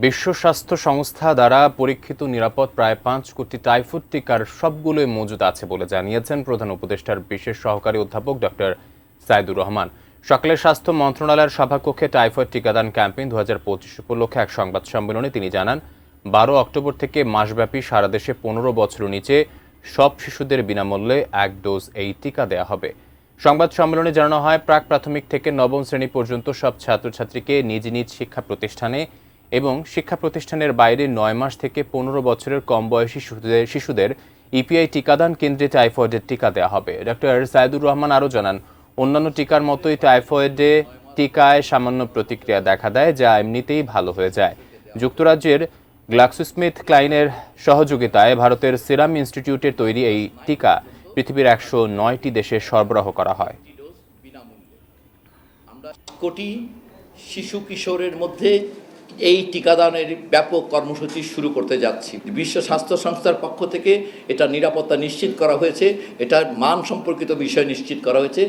বিশ্ব স্বাস্থ্য সংস্থা দ্বারা পরীক্ষিত নিরাপদ প্রায় 5 কোটি টাইফয়েড টিকার সবগুলোই মজুদ আছে বলে জানিয়েছেন প্রধান উপদেষ্টার বিশেষ সহকারী অধ্যাপক ডক্টর সাইদুর রহমান। সকালে স্বাস্থ্য মন্ত্রণালয়ের সভাকক্ষে টাইফয়েড টিকাদান ক্যাম্পেইন 2025 উপলক্ষে এক সংবাদ সম্মেলনে তিনি জানান, 12 অক্টোবর থেকে মাসব্যাপী সারা দেশে 15 বছরের নিচে সব শিশুদের বিনামূল্যে 1 ডোজ এই টিকা দেওয়া হবে। সংবাদ সম্মেলনে জানানো হয়, প্রাক প্রাথমিক থেকে নবম শ্রেণী পর্যন্ত সব ছাত্রছাত্রীকে নিজ নিজ শিক্ষা প্রতিষ্ঠানে এবং শিক্ষা প্রতিষ্ঠানের বাইরে 9 মাস থেকে 15 বছরের কম বয়সী শিশুদের ইপিআই টিকাদান কেন্দ্রে টাইফয়েডের টিকা দেওয়া হবে। ডক্টর সাইদুর রহমান আরও জানান, অন্যান্য টিকার মতোই টাইফয়েডে টিকায় সামান্য প্রতিক্রিয়া দেখা দেয়, যা এমনিতেই ভালো হয়ে যায়। যুক্তরাজ্যের গ্ল্যাক্সোস্মিথক্লাইনের সহযোগিতায় ভারতের সিরাম ইনস্টিটিউটের তৈরি এই টিকা পৃথিবীর 109টি দেশে সরবরাহ করা হয়। কোটি শিশু কিশোরের মধ্যে এই টিকাদানের ব্যাপক কর্মসূচি শুরু করতে যাচ্ছি। বিশ্ব স্বাস্থ্য সংস্থার পক্ষ থেকে এটা নিরাপত্তা নিশ্চিত করা হয়েছে, এটার মান সম্পর্কিত বিষয় নিশ্চিত করা হয়েছে।